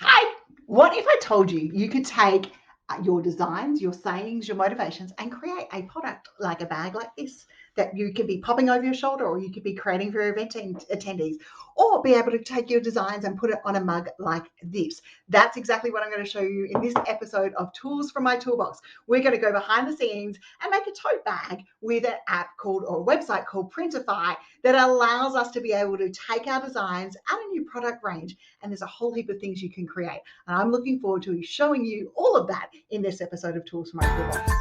Hi! What if I told you you could take your designs, your sayings, your motivations, and create a product like a bag like this that you could be popping over your shoulder, or you could be creating for event attendees, or be able to take your designs and put it on a mug like this? That's exactly what I'm going to show you in this episode of Tools from My Toolbox. We're going to go behind the scenes and make a tote bag with an app called, or a website called Printify, that allows us to be able to take our designs, add a new product range, and there's a whole heap of things you can create. And I'm looking forward to showing you all of that in this episode of Tools from My Toolbox.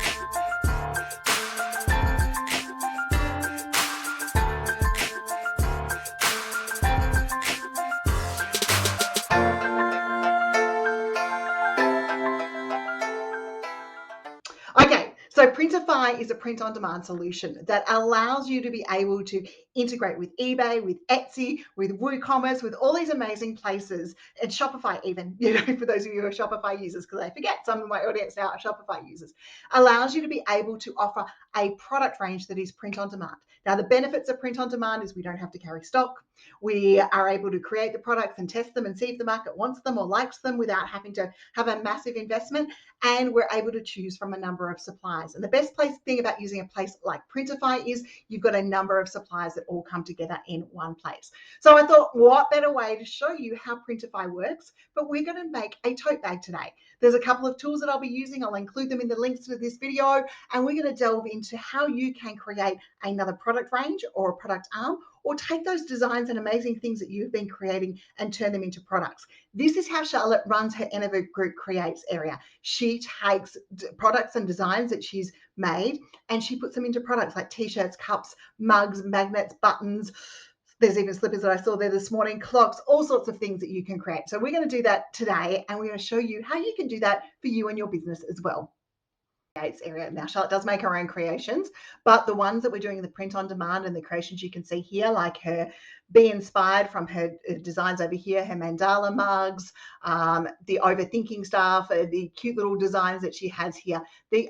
Okay, so Printify is a print-on-demand solution that allows you to be able to integrate with eBay, with Etsy, with WooCommerce, with all these amazing places, and Shopify even, for those of you who are Shopify users, because I forget some of my audience now are Shopify users, allows you to be able to offer a product range that is print-on-demand. Now, the benefits of print-on-demand is we don't have to carry stock. We are able to create the products and test them and see if the market wants them or likes them without having to have a massive investment, and we're able to choose from a number of suppliers. And the best thing about using a place like Printify is you've got a number of suppliers that all come together in one place. So I thought, what better way to show you how Printify works, but we're going to make a tote bag today. There's a couple of tools that I'll be using. I'll include them in the links to this video, and we're going to delve into how you can create another product range or a product arm, or take those designs and amazing things that you've been creating and turn them into products. This is how Charlotte runs her Reed-Enever Group Creates area. She takes products and designs that she's made and she puts them into products like t-shirts, cups, mugs, magnets, buttons. There's even slippers that I saw there this morning, clocks, all sorts of things that you can create. So we're going to do that today, and we're going to show you how you can do that for you and your business as well. Area. Now, Charlotte does make her own creations, but the ones that we're doing in the print on demand and the creations you can see here, like her Be Inspired from her designs over here, her mandala mugs, the overthinking stuff, the cute little designs that she has here,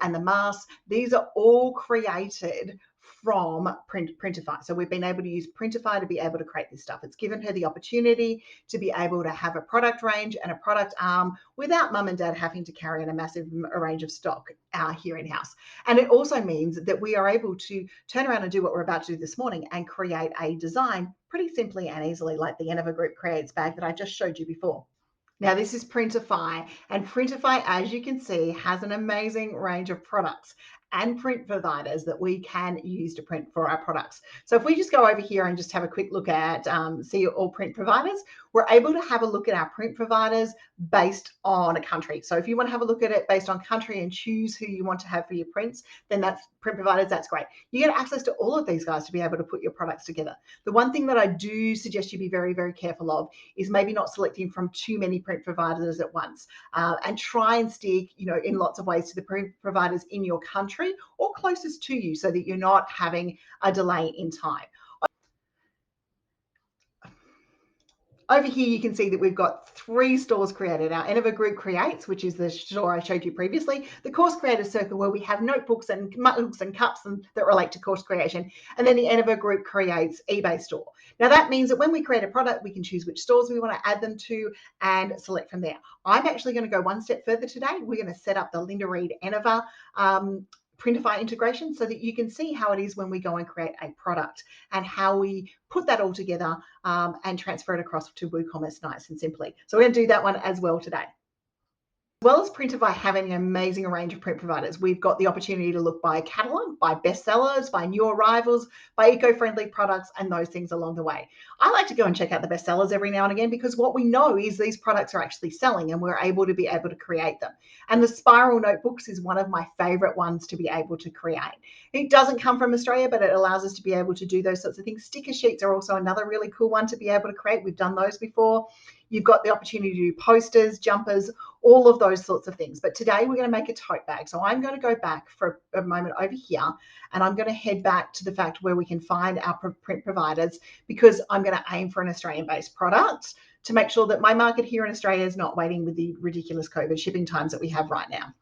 and the masks, these are all created from Printify. So we've been able to use Printify to be able to create this stuff. It's given her the opportunity to be able to have a product range and a product arm without mum and dad having to carry in a massive range of stock here in-house. And it also means that we are able to turn around and do what we're about to do this morning and create a design pretty simply and easily, like the Reed-Enever Group Creates bag that I just showed you before. Now, this is Printify, and Printify, as you can see, has an amazing range of products and print providers that we can use to print for our products. So if we just go over here and just have a quick look at see all print providers, we're able to have a look at our print providers based on a country. So if you want to have a look at it based on country and choose who you want to have for your prints, then that's print providers, that's great. You get access to all of these guys to be able to put your products together. The one thing that I do suggest you be very, very careful of is maybe not selecting from too many print providers at once, and try and stick, in lots of ways to the print providers in your country or closest to you, so that you're not having a delay in time. Over here, you can see that we've got 3 stores created. Our Reed-Enever Group Creates, which is the store I showed you previously, the Course Creator Circle, where we have notebooks and mugs and cups that relate to course creation, and then the Reed-Enever Group Creates eBay store. Now, that means that when we create a product, we can choose which stores we want to add them to and select from there. I'm actually going to go one step further today. We're going to set up the Linda Reed-Enever Printify integration so that you can see how it is when we go and create a product and how we put that all together and transfer it across to WooCommerce nice and simply. So we're going to do that one as well today. As well as Printify having an amazing range of print providers, we've got the opportunity to look by catalog, by bestsellers, by new arrivals, by eco-friendly products, and those things along the way. I like to go and check out the bestsellers every now and again, because what we know is these products are actually selling and we're able to create them. And the spiral notebooks is one of my favorite ones to be able to create. It doesn't come from Australia, but it allows us to be able to do those sorts of things. Sticker sheets are also another really cool one to be able to create. We've done those before. You've got the opportunity to do posters, jumpers, all of those sorts of things. But today we're going to make a tote bag. So I'm going to go back for a moment over here, and I'm going to head back to the fact where we can find our print providers, because I'm going to aim for an Australian-based product to make sure that my market here in Australia is not waiting with the ridiculous COVID shipping times that we have right now.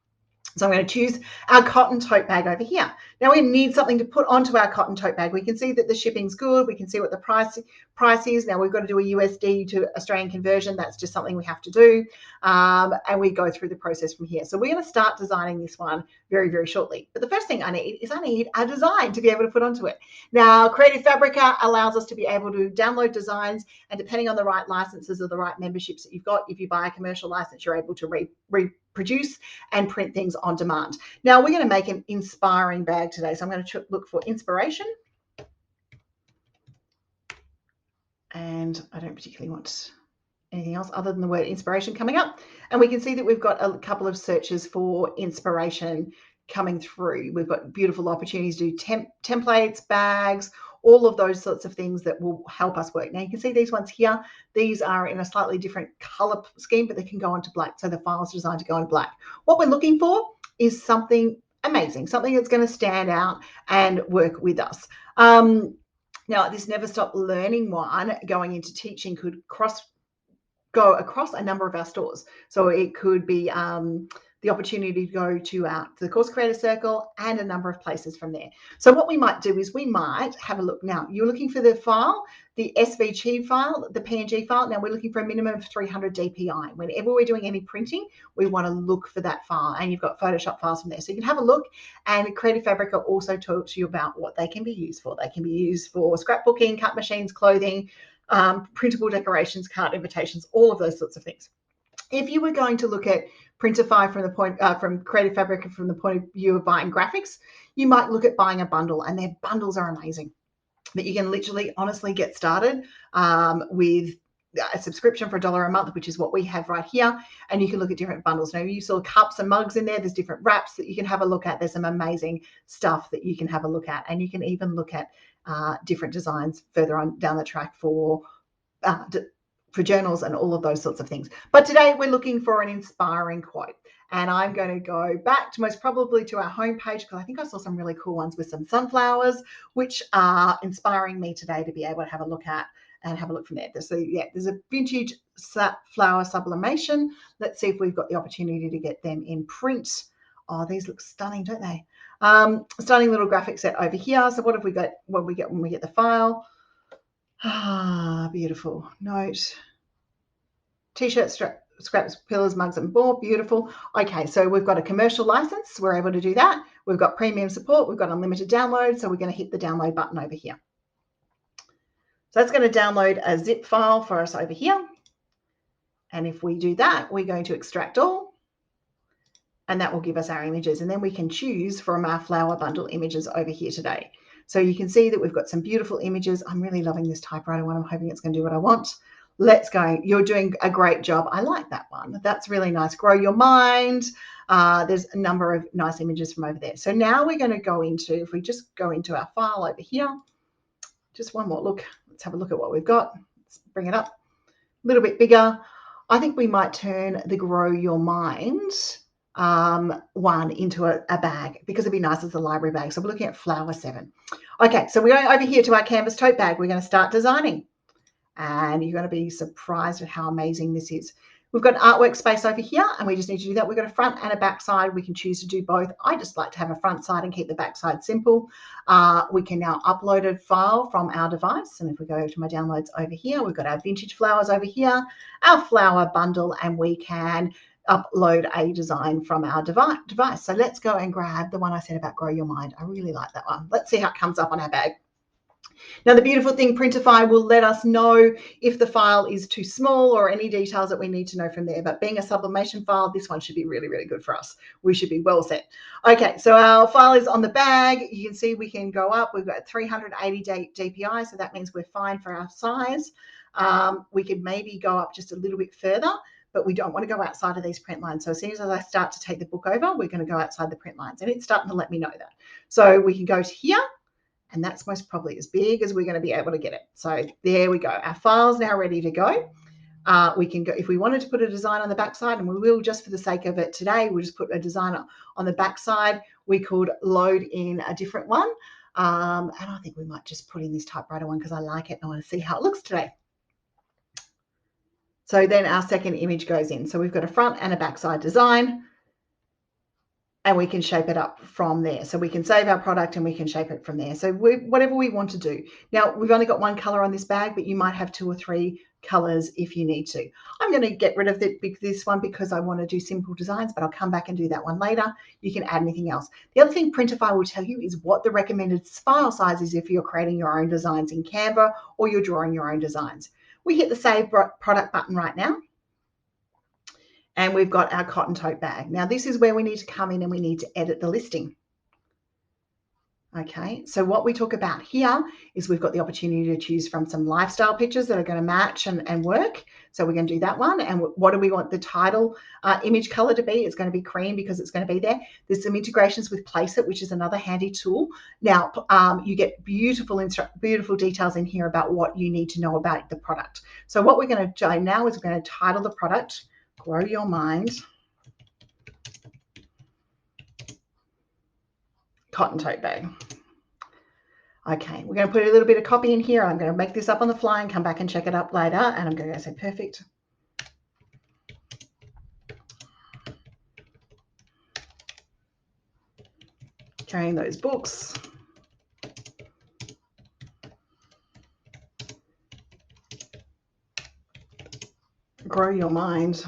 So I'm going to choose our cotton tote bag over here. Now we need something to put onto our cotton tote bag. We can see that the shipping's good. We can see what the price is. Now we've got to do a USD to Australian conversion. That's just something we have to do. And we go through the process from here. So we're going to start designing this one very, very shortly. But the first thing I need is a design to be able to put onto it. Now, Creative Fabrica allows us to be able to download designs, and depending on the right licenses or the right memberships that you've got, if you buy a commercial license, you're able to reproduce and print things on demand. Now we're going to make an inspiring bag today. So I'm going to look for inspiration. And I don't particularly want anything else other than the word inspiration coming up. And we can see that we've got a couple of searches for inspiration coming through. We've got beautiful opportunities to do templates, bags, all of those sorts of things that will help us work. Now you can see these ones here. These are in a slightly different color scheme, but they can go into black. So the file's designed to go in black. What we're looking for is something amazing, something that's going to stand out and work with us. Now, this Never Stop Learning one going into teaching could go across a number of our stores. So it could be the opportunity to go to the Course Creator Circle and a number of places from there. So what we might do is we might have a look. Now, you're looking for the file, the SVG file, the PNG file. Now, we're looking for a minimum of 300 DPI. Whenever we're doing any printing, we want to look for that file, and you've got Photoshop files from there. So you can have a look, and Creative Fabrica also talks to you about what they can be used for. They can be used for scrapbooking, cut machines, clothing, printable decorations, card invitations, all of those sorts of things. If you were going to look at Printify from Creative Fabrica from the point of view of buying graphics, you might look at buying a bundle, and their bundles are amazing. But you can literally, honestly get started with a subscription for $1 a month, which is what we have right here. And you can look at different bundles. Now, you saw cups and mugs in there. There's different wraps that you can have a look at. There's some amazing stuff that you can have a look at. And you can even look at different designs further on down the track for journals and all of those sorts of things. But today we're looking for an inspiring quote. And I'm going to go back to most probably to our homepage, because I think I saw some really cool ones with some sunflowers, which are inspiring me today to be able to have a look at and have a look from there. So yeah, there's a vintage flower sublimation. Let's see if we've got the opportunity to get them in print. Oh, these look stunning, don't they? Stunning little graphic set over here. So what have we got when we get the file? Beautiful. Note. T-shirts, scraps, pillars, mugs, and more. Beautiful. Okay, so we've got a commercial license. We're able to do that. We've got premium support. We've got unlimited download. So we're going to hit the download button over here. So that's going to download a zip file for us over here. And if we do that, we're going to extract all. And that will give us our images. And then we can choose from our flower bundle images over here today. So you can see that we've got some beautiful images. I'm really loving this typewriter one. I'm hoping it's going to do what I want. Let's go. You're doing a great job. I like that one. That's really nice. Grow your mind. There's a number of nice images from over there. So now we're going to go into, if we just go into our file over here, just one more look. Let's have a look at what we've got. Let's bring it up a little bit bigger. I think we might turn the Grow Your Mind one into a bag, because it'd be nice as a library bag. So we're looking at flower 7. Okay, so we're going over here to our canvas tote bag. We're going to start designing, and you're going to be surprised at how amazing this is. We've got an artwork space over here, and we just need to do that. We've got a front and a back side. We can choose to do both. I just like to have a front side and keep the back side simple. We can now upload a file from our device. And if we go to my downloads over here, we've got our vintage flowers over here, our flower bundle, and we can upload a design from our device. So let's go and grab the one I said about Grow Your Mind. I really like that one. Let's see how it comes up on our bag. Now, the beautiful thing, Printify will let us know if the file is too small or any details that we need to know from there. But being a sublimation file, this one should be really, really good for us. We should be well set. Okay, so our file is on the bag. You can see we can go up. We've got 380 DPI, so that means we're fine for our size. We could maybe go up just a little bit further, but we don't want to go outside of these print lines. So as soon as I start to take the book over, we're going to go outside the print lines, and it's starting to let me know that. So we can go to here, and that's most probably as big as we're going to be able to get it. So there we go. Our file's now ready to go. We can go, if we wanted to put a design on the backside, and we will just for the sake of it today, we'll just put a design on the backside. We could load in a different one. And I think we might just put in this typewriter one because I like it and I want to see how it looks today. So then our second image goes in. So we've got a front and a backside design. and we can shape it up from there. So we can save our product and we can shape it from there. So whatever we want to do. Now, we've only got one color on this bag, but you might have 2 or 3 colors if you need to. I'm going to get rid of this one because I want to do simple designs, but I'll come back and do that one later. You can add anything else. The other thing Printify will tell you is what the recommended file size is if you're creating your own designs in Canva or you're drawing your own designs. We hit the Save Product button right now. And we've got our cotton tote bag. Now, this is where we need to come in and we need to edit the listing. Okay, so what we talk about here is we've got the opportunity to choose from some lifestyle pictures that are going to match and work. So we're going to do that one. And what do we want the title image color to be? It's going to be cream because it's going to be there. There's some integrations with Placeit, which is another handy tool. Now, you get beautiful details in here about what you need to know about the product. So what we're going to do now is we're going to title the product, Grow Your Mind Cotton Tote Bag. Okay, we're going to put a little bit of copy in here. I'm going to make this up on the fly and come back and check it up later. And I'm going to say perfect. Carrying those books. Grow your mind.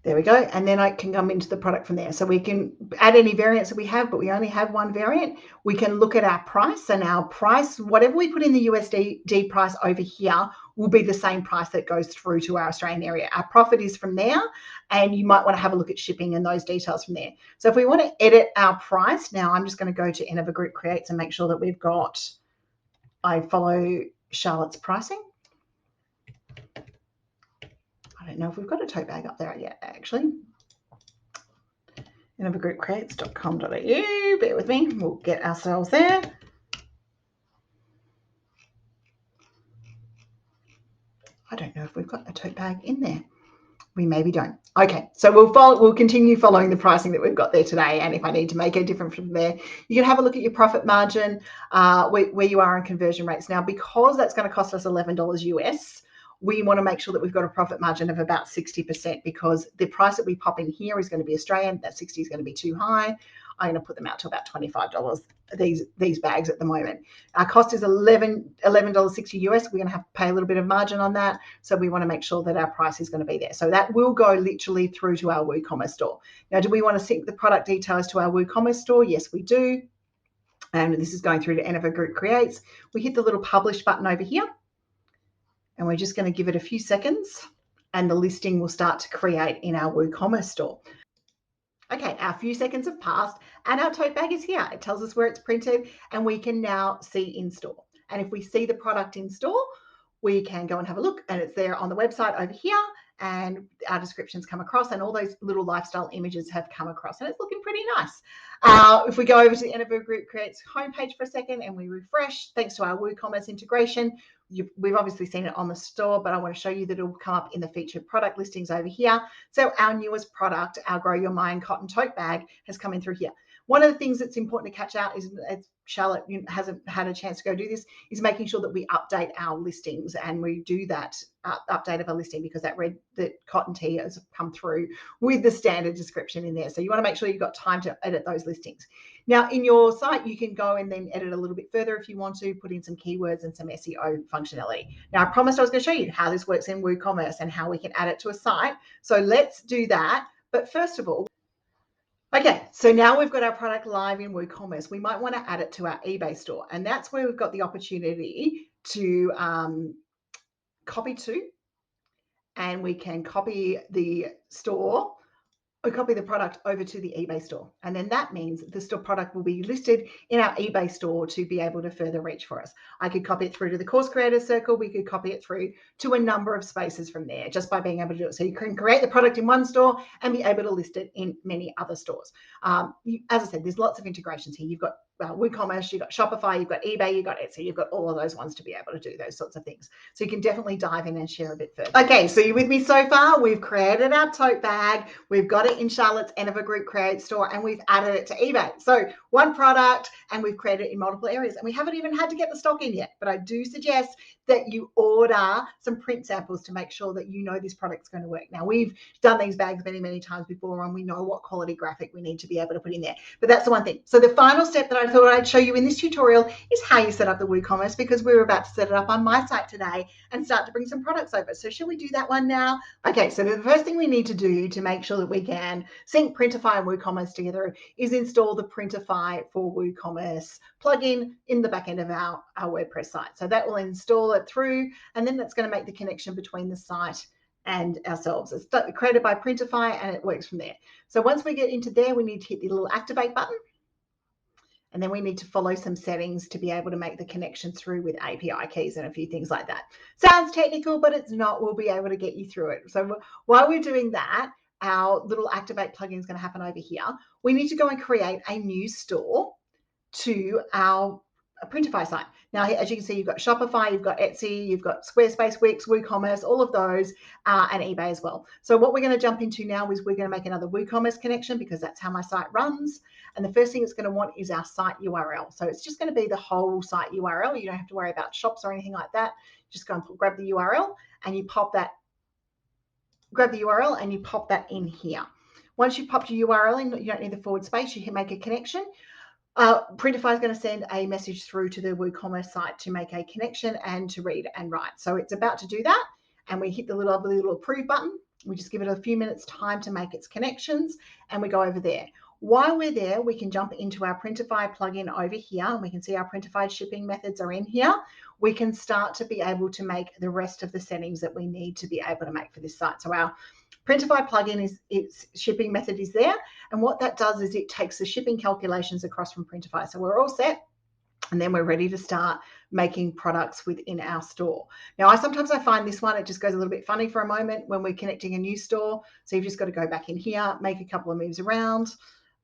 There we go. And then I can come into the product from there. So we can add any variants that we have, but we only have one variant. We can look at our price, and our price, whatever we put in the USD price over here, will be the same price that goes through to our Australian area. Our profit is from there, and you might want to have a look at shipping and those details from there. So if we want to edit our price, now I'm just going to go to Reed-Enever Group Creates and make sure that we've got, I follow Charlotte's pricing. I don't know if we've got a tote bag up there yet, actually. Reed-Enevergroupcreates.com.au. Bear with me. We'll get ourselves there. I don't know if we've got a tote bag in there. We maybe don't. Okay, so we'll continue following the pricing that we've got there today. And if I need to make a difference from there, you can have a look at your profit margin, where you are in conversion rates. Now, because that's going to cost us $11 US, we want to make sure that we've got a profit margin of about 60% because the price that we pop in here is going to be Australian. That 60 is going to be too high. I'm going to put them out to about $25, these bags at the moment. Our cost is $11.60 US. We're going to have to pay a little bit of margin on that. So we want to make sure that our price is going to be there. So that will go literally through to our WooCommerce store. Now, do we want to sync the product details to our WooCommerce store? Yes, we do. And this is going through to Reed-Enever Group Creates. We hit the little publish button over here. And we're just going to give it a few seconds and the listing will start to create in our WooCommerce store. Okay, our few seconds have passed and our tote bag is here. It tells us where it's printed and we can now see in store. And if we see the product in store, we can go and have a look and it's there on the website over here and our descriptions come across and all those little lifestyle images have come across and it's looking pretty nice. If we go over to the Reed-Enever Group Creates homepage for a second and we refresh, thanks to our WooCommerce integration, we've obviously seen it on the store, but I want to show you that it will come up in the featured product listings over here. So our newest product, our Grow Your Mind cotton tote bag, has come in through here. One of the things that's important to catch out is, as Charlotte hasn't had a chance to go do this, is making sure that we update our listings and we do that update of a listing because that cotton tee has come through with the standard description in there. So you want to make sure you've got time to edit those listings. Now in your site, you can go and then edit a little bit further if you want to, put in some keywords and some SEO functionality. Now I promised I was going to show you how this works in WooCommerce and how we can add it to a site. So let's do that. But first of all, okay, so now we've got our product live in WooCommerce. We might want to add it to our eBay store. And that's where we've got the opportunity to copy to. And we can copy the store or copy the product over to the eBay store. And then that means the store product will be listed in our eBay store to be able to further reach for us. I could copy it through to the course creators circle. We could copy it through to a number of spaces from there just by being able to do it. So you can create the product in one store and be able to list it in many other stores. As I said, there's lots of integrations here. You've got WooCommerce, you've got Shopify, you've got eBay, you've got Etsy, you've got all of those ones to be able to do those sorts of things. So you can definitely dive in and share a bit further. Okay, so you're with me so far. We've created our tote bag. We've got it in Charlotte's Reed-Enever Group Create store, and we've added it to eBay. So one product, and we've created it in multiple areas, and we haven't even had to get the stock in yet. But I do suggest that you order some print samples to make sure that you know this product's going to work. Now, we've done these bags many, many times before, and we know what quality graphic we need to be able to put in there. But that's the one thing. So the final step that I thought I'd show you in this tutorial is how you set up the WooCommerce, because we're about to set it up on my site today and start to bring some products over. So shall we do that one now? Okay, so the first thing we need to do to make sure that we can sync Printify and WooCommerce together is install the Printify for WooCommerce plugin in the back end of our WordPress site. So that will install it through, and then that's going to make the connection between the site and ourselves. It's created by Printify, and it works from there. So once we get into there, we need to hit the little activate button, and then we need to follow some settings to be able to make the connection through with API keys and a few things like that. Sounds technical, but it's not. We'll be able to get you through it. So while we're doing that, our little activate plugin is going to happen over here. We need to go and create a new store to our Printify site. Now, as you can see, you've got Shopify, you've got Etsy, you've got Squarespace, Wix, WooCommerce, all of those, and eBay as well. So what we're going to jump into now is we're going to make another WooCommerce connection, because that's how my site runs. And the first thing it's going to want is our site URL. So it's just going to be the whole site URL. You don't have to worry about shops or anything like that. Just go and grab the URL, and you pop that. Grab the URL and you pop that in here. Once you pop your URL in, you don't need the forward space. You can make a connection. Printify is going to send a message through to the WooCommerce site to make a connection and to read and write. So it's about to do that, and we hit the little approve button. We just give it a few minutes time to make its connections, and we go over there. While we're there, we can jump into our Printify plugin over here, and we can see our Printify shipping methods are in here. We can start to be able to make the rest of the settings that we need to be able to make for this site. So our Printify plugin its shipping method is there, and what that does is it takes the shipping calculations across from Printify. So we're all set, and then we're ready to start making products within our store. Now, sometimes I find this one, it just goes a little bit funny for a moment when we're connecting a new store. So you've just got to go back in here, make a couple of moves around,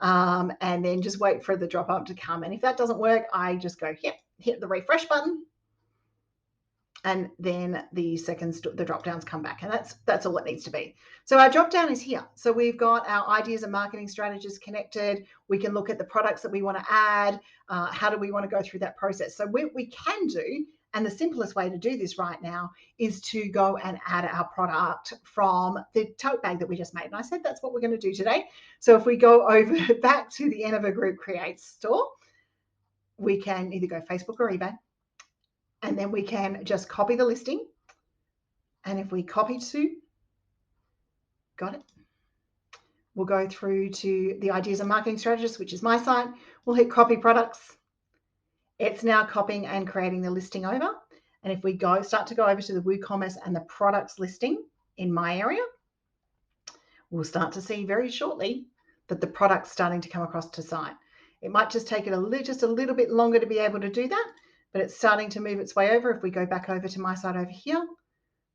and then just wait for the drop up to come. And if that doesn't work, I just go, hit the refresh button, and then the drop downs come back, and that's all it needs to be. So our drop down is here. So we've got our ideas and marketing strategies connected. We can look at the products that we want to add. How do we want to go through that process? So we can do, and the simplest way to do this right now is to go and add our product from the tote bag that we just made. And I said that's what we're going to do today. So if we go over back to the Reed-Enever Group Create store, we can either go Facebook or eBay, and then we can just copy the listing. And if we copy to, got it, we'll go through to the ideas and marketing strategists, which is my site. We'll hit copy products. It's now copying and creating the listing over. And if we start to go over to the WooCommerce and the products listing in my area, we'll start to see very shortly that the product's starting to come across to site. It might just take it just a little bit longer to be able to do that, but it's starting to move its way over. If we go back over to my site over here,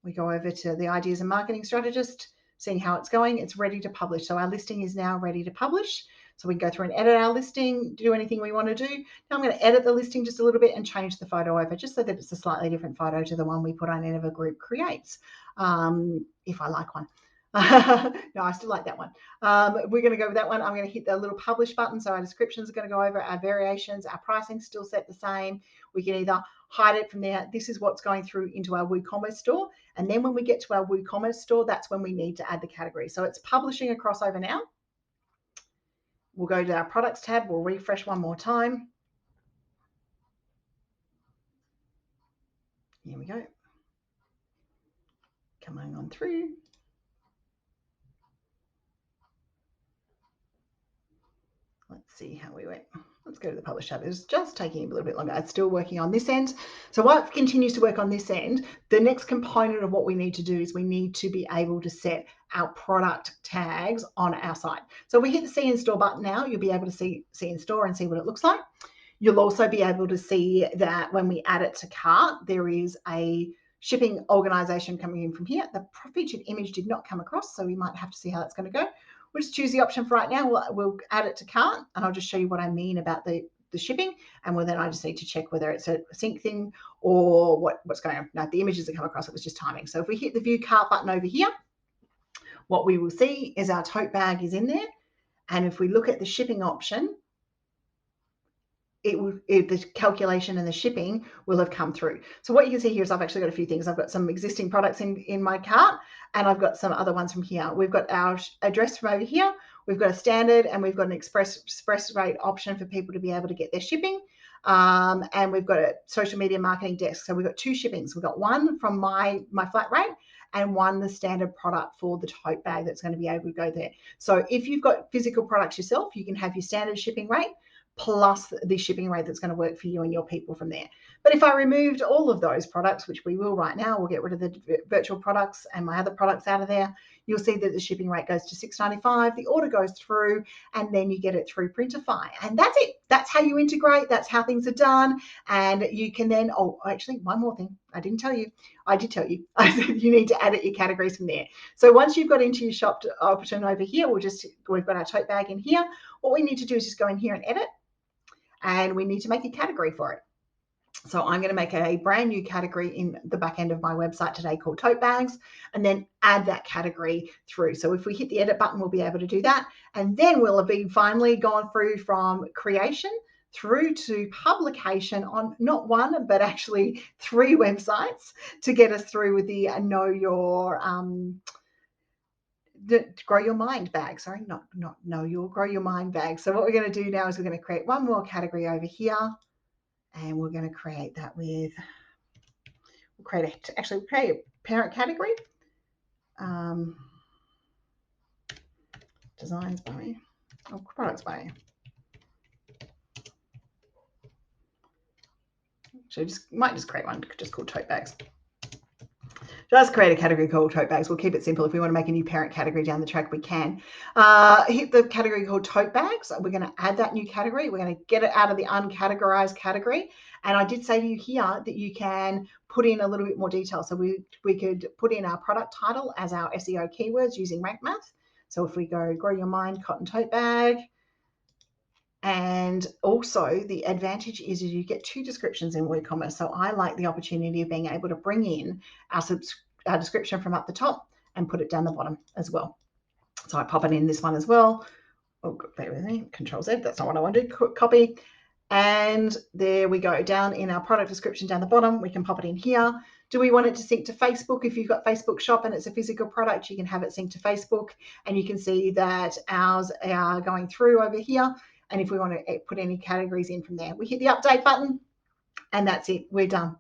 we go over to the ideas and marketing strategist, seeing how it's going. It's ready to publish. So our listing is now ready to publish. So we can go through and edit our listing, do anything we want to do. Now I'm going to edit the listing just a little bit and change the photo over, just so that it's a slightly different photo to the one we put on Reed-Enever Group Creates, if I like one. No, I still like that one. We're going to go with that one. I'm going to hit the little publish button. So our descriptions are going to go over, our variations, our pricing still set the same. We can either hide it from there. This is what's going through into our WooCommerce store. And then when we get to our WooCommerce store, that's when we need to add the category. So it's publishing across over now. We'll go to our products tab. We'll refresh one more time. Here we go. Coming on through. Let's see how we went. Let's go to the publish tab. It's just taking a little bit longer. It's still working on this end. So while it continues to work on this end, the next component of what we need to do is we need to be able to set our product tags on our site. So we hit the see in store button now, you'll be able to see in store and see what it looks like. You'll also be able to see that when we add it to cart, there is a shipping organization coming in from here. The featured image did not come across, so we might have to see how that's going to go. We'll just choose the option for right now. We'll add it to cart, and I'll just show you what I mean about the the shipping, and well, then I just need to check whether it's a sync thing or what's going on. Now, the images that come across, it was just timing. So if we hit the view cart button over here, what we will see is our tote bag is in there. And if we look at the shipping option, the calculation and the shipping will have come through. So what you can see here is I've actually got a few things. I've got some existing products in my cart, and I've got some other ones from here. We've got our address from over here. We've got a standard, and we've got an express rate option for people to be able to get their shipping. And we've got a social media marketing desk. So we've got two shippings. We've got one from my flat rate, and one the standard product for the tote bag that's going to be able to go there. So if you've got physical products yourself, you can have your standard shipping rate plus the shipping rate that's going to work for you and your people from there. But if I removed all of those products, which we will right now, we'll get rid of the virtual products and my other products out of there, you'll see that the shipping rate goes to $6.95, the order goes through, and then you get it through Printify. And that's it. That's how you integrate. That's how things are done. And you can then, oh, actually, one more thing. I didn't tell you. I did tell you. I said you need to edit your categories from there. So once you've got into your shop option over here, we've got our tote bag in here. What we need to do is just go in here and edit. And we need to make a category for it. So I'm going to make a brand new category in the back end of my website today called tote bags, and then add that category through. So if we hit the edit button, we'll be able to do that. And then we'll have been finally gone through from creation through to publication on not one, but actually 3 websites to get us through with the grow your mind bag. Sorry, not know your grow your mind bag. So what we're going to do now is we're going to create one more category over here, and we're going to create that with create a parent category. Designs by products by. So might just create one just called tote bags. Just create a category called tote bags. We'll keep it simple. If we want to make a new parent category down the track, we can. Hit the category called tote bags. We're going to add that new category. We're going to get it out of the uncategorized category. And I did say to you here that you can put in a little bit more detail. So we could put in our product title as our SEO keywords using Rank Math. So if we go grow your mind cotton tote bag, and also the advantage is you get 2 descriptions in WooCommerce. So I like the opportunity of being able to bring in our description from up the top and put it down the bottom as well. So I pop it in this one as well. Oh, bear with me, Control Z, that's not what I want to do, copy. And there we go, down in our product description down the bottom, we can pop it in here. Do we want it to sync to Facebook? If you've got Facebook shop and it's a physical product, you can have it sync to Facebook, and you can see that ours are going through over here. And if we want to put any categories in from there, we hit the update button, and that's it. We're done.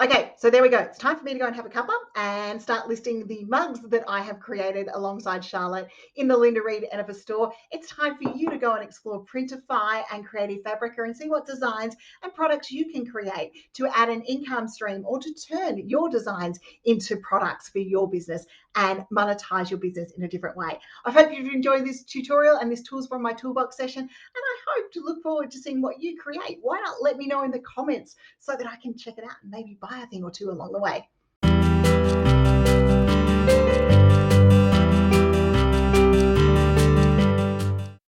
Okay, so there we go. It's time for me to go and have a cuppa and start listing the mugs that I have created alongside Charlotte in the Linda Reed-Enever store. It's time for you to go and explore Printify and Creative Fabrica and see what designs and products you can create to add an income stream or to turn your designs into products for your business and monetize your business in a different way. I hope you've enjoyed this tutorial and this tools from my toolbox session, and I hope to look forward to seeing what you create. Why not let me know in the comments so that I can check it out and maybe buy a thing or 2 along the way.